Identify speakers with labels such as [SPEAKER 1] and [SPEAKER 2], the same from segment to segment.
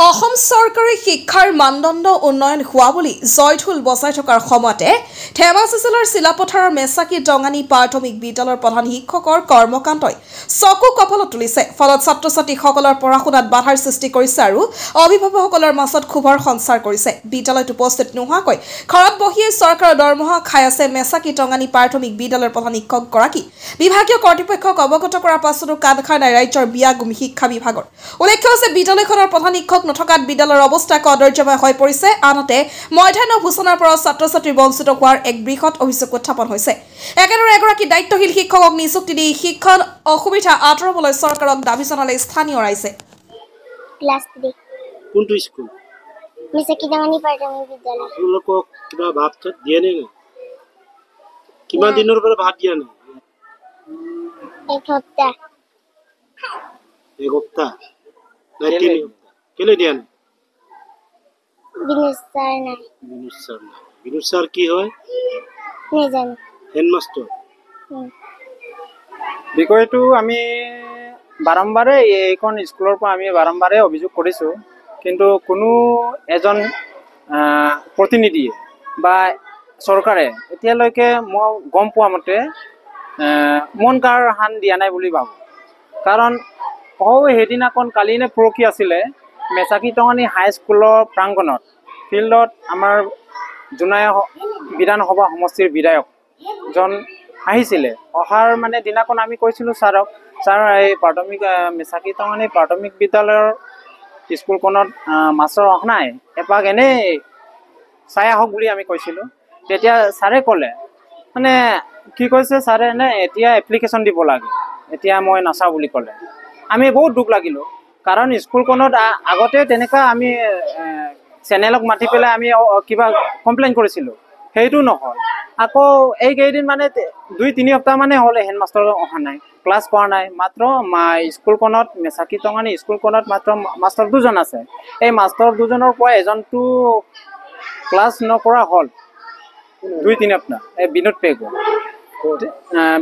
[SPEAKER 1] অসম চৰকাৰে শিক্ষাৰ মানদণ্ড উন্নয়ন হোৱা বুলি জয়ঢোল বজাই থকাৰ সময়তে ধেমাজি জিলাৰ চিলাপথাৰৰ মেচাকি টঙানী প্ৰাথমিক বিদ্যালয়ৰ প্ৰধান শিক্ষকৰ কৰ্মকাণ্ডই চকু কপালত তুলিছে। ফলত ছাত্ৰ ছাত্ৰীসকলৰ পঢ়া শুনাত বাধাৰ সৃষ্টি কৰিছে আৰু অভিভাৱকসকলৰ মাজত ক্ষোভৰ সঞ্চাৰ কৰিছে। বিদ্যালয়ত উপস্থিত নোহোৱাকৈ ঘৰত বহিয়ে চৰকাৰৰ দৰমহা খাই আছে মেচাকি টঙানী প্ৰাথমিক বিদ্যালয়ৰ প্ৰধান শিক্ষকগৰাকী। বিভাগীয় কৰ্তৃপক্ষক অৱগত কৰাৰ পাছতো কাণ খাই নাই ৰাজ্যৰ বিয়াগুমি শিক্ষা বিভাগৰ। উল্লেখ্য যে বিদ্যালয়খনৰ প্ৰধান শিক্ষক নথকাত বিদ্যালয়ৰ অৱস্থা কদৰ্যময় হৈ পৰিছে। আনহাতে মধ্যাহ্ন ভোজনৰ পৰা ছাত্ৰ ছাত্ৰী বঞ্চিত হোৱাৰ এক বৃহৎ অভিযোগ উত্থাপন হৈছে। একেদৰে এগৰাকী দায়িত্বশীল শিক্ষকক নিযুক্তি দি শিক্ষণ অসুবিধা আঁতৰাবলৈ চৰকাৰক দাবী জনালে স্থানীয় ৰাইজে।
[SPEAKER 2] ক্লাছ 3
[SPEAKER 3] কোনটো স্কুল?
[SPEAKER 2] মেচাকি টঙানী প্ৰাথমিক বিদ্যালয়।
[SPEAKER 3] আপোনালোকক কিবা ভাত দিয়ে নে? কিমান দিনৰ পৰা ভাত দিয়া নাই?
[SPEAKER 2] এক সপ্তাহ।
[SPEAKER 3] এক সপ্তাহ? কেলে দিয়া নাই?
[SPEAKER 2] বিনুচাৰ নাই।
[SPEAKER 3] বিনুচাৰ কি হয়?
[SPEAKER 2] নেজানো।
[SPEAKER 3] হেডমাষ্টাৰ।
[SPEAKER 4] বিষয়টো আমি বাৰম্বাৰে এইখন স্কুলৰ পৰা আমি বাৰম্বাৰে অভিযোগ কৰিছোঁ, কিন্তু কোনো এজন প্ৰতিনিধিয়ে বা চৰকাৰে এতিয়ালৈকে মই গম পোৱা মতে মন কাৰ হান দিয়া নাই বুলি ভাবোঁ। কাৰণ সেইদিনাখন কালি নে পৰহি আছিলে মেচাকি টঙানী হাইস্কুলৰ প্ৰাংগণত ফিল্ডত আমাৰ জোনাই বিধানসভা সমষ্টিৰ বিধায়কজন আহিছিলে। অহাৰ মানে দিনাখন আমি কৈছিলোঁ ছাৰক, ছাৰ এই প্ৰাথমিক মেচাকি টঙানী প্ৰাথমিক বিদ্যালয়ৰ স্কুলখনত মাষ্টৰ অহা নাই, এপাক এনেই চাই আহক বুলি আমি কৈছিলোঁ। তেতিয়া ছাৰে ক'লে, মানে কি কৈছে ছাৰে, এতিয়া এপ্লিকেশ্যন দিব লাগে, এতিয়া মই নাচাওঁ বুলি ক'লে। আমি বহুত দুখ লাগিলোঁ, কাৰণ স্কুলখনত আগতে তেনেকুৱা আমি চেনেলক মাতি পেলাই আমি কিবা কমপ্লেইন কৰিছিলোঁ, সেইটো নহয়। আকৌ এইকেইদিন মানে 2-3 সপ্তাহ মানে হ'লে হেডমাষ্টাৰ অহা নাই, ক্লাছ কৰা নাই। মাত্ৰ স্কুলখনত মেচাকি টঙানী স্কুলখনত মাত্ৰ মাষ্টৰ 2জন আছে। এই মাষ্টৰ 2জনৰ পৰা এজনটো ক্লাছ নকৰা হ'ল 2-3 সপ্তাহ। এই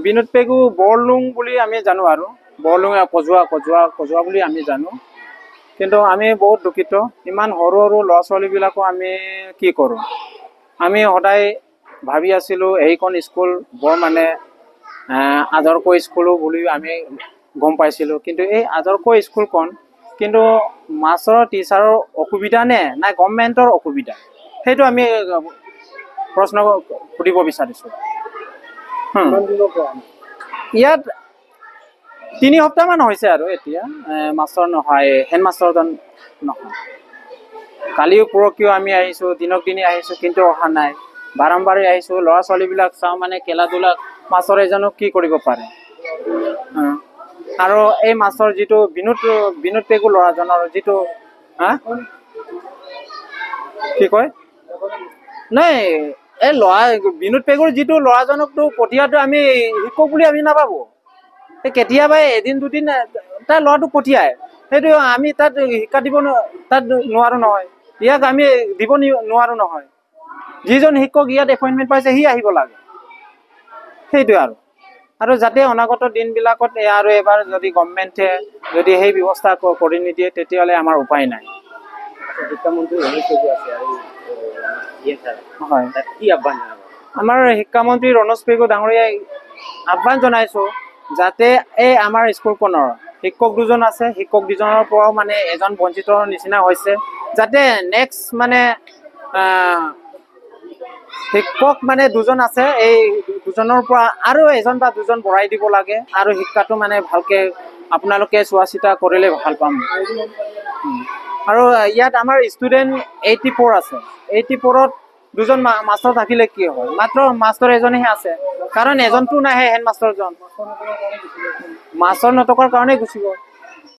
[SPEAKER 4] বিনোদ পেগু বৰলুং বুলি আমি জানো, আৰু বৰলুং কজোৱা বুলি আমি জানো। কিন্তু আমি বহুত দুখিত, ইমান সৰু সৰু ল'ৰা ছোৱালীবিলাকো আমি কি কৰোঁ। আমি সদায় ভাবি আছিলোঁ এইখন স্কুল বৰ মানে আদৰ্শ স্কুলো বুলি আমি গম পাইছিলোঁ। কিন্তু এই আদৰ্শ স্কুলখন কিন্তু মাষ্টৰৰ টিচাৰৰ অসুবিধা নাই গভৰ্ণমেণ্টৰ অসুবিধা, সেইটো আমি প্ৰশ্ন সুধিব বিচাৰিছোঁ। ইয়াত 3 সপ্তাহমান হৈছে আৰু এতিয়া মাষ্টৰ নহয়, হেডমাষ্টৰজন নহয়। কালিও পৰহিও আমি আহিছোঁ, দিনক দিনে আহিছোঁ, কিন্তু অহা নাই। বাৰম্বাৰে আহিছোঁ, ল'ৰা ছোৱালীবিলাক চাওঁ মানে খেলা ধূলা, মাষ্টৰ এজনক কি কৰিব পাৰে। আৰু এই মাষ্টৰ যিটো বিনোদ পেগু ল'ৰাজনৰ যিটো কি কয় নাই, এই বিনোদ পেগুৰ যিটো ল'ৰাজনকতো পঠিয়াটো আমি শিক্ষক বুলি আমি নাভাবোঁ। কেতিয়াবা এদিন দুদিন তাৰ ল'ৰাটোক পঠিয়ায়, সেইটো আমি তাত শিক্ষা দিব তাত নোৱাৰোঁ নহয়, ইয়াক আমি দিব নোৱাৰোঁ নহয়। যিজন শিক্ষক ইয়াত এপইণ্টমেণ্ট পাইছে সি আহিব লাগে, সেইটোৱে। আৰু যাতে অনাগত দিনবিলাকত আৰু এবাৰ যদি গভৰ্ণমেণ্টে যদি সেই ব্যৱস্থা কৰি নিদিয়ে তেতিয়াহ'লে আমাৰ উপায় নাই।
[SPEAKER 3] শিক্ষামন্ত্ৰী ৰমেশ পেগু আছে আৰু
[SPEAKER 4] হয়,
[SPEAKER 3] কি আহ্বান জনাব?
[SPEAKER 4] আমাৰ শিক্ষামন্ত্ৰী ৰমেশ পেগু ডাঙৰীয়াই আহ্বান জনাইছোঁ যাতে এই আমাৰ স্কুলখনৰ শিক্ষক 2জন আছে, শিক্ষক 2জনৰ পৰাও মানে এজন বঞ্চিতৰ নিচিনা হৈছে, যাতে নেক্সট মানে শিক্ষক মানে 2জন আছে, এই 2জনৰ পৰা আৰু এজন বা 2জন বঢ়াই দিব লাগে, আৰু শিক্ষাটো মানে ভালকৈ আপোনালোকে চোৱা চিতা কৰিলে ভাল পাম। আৰু ইয়াত আমাৰ ষ্টুডেণ্ট 84 আছে, 84ত 2জন মাষ্টৰ থাকিলে কি হয়, মাত্ৰ মাষ্টৰ এজনেহে আছে, কাৰণ এজনটো নাহে হেডমাষ্টৰজন, মাষ্টৰ নথকাৰ কাৰণেই গুচি গ'ল।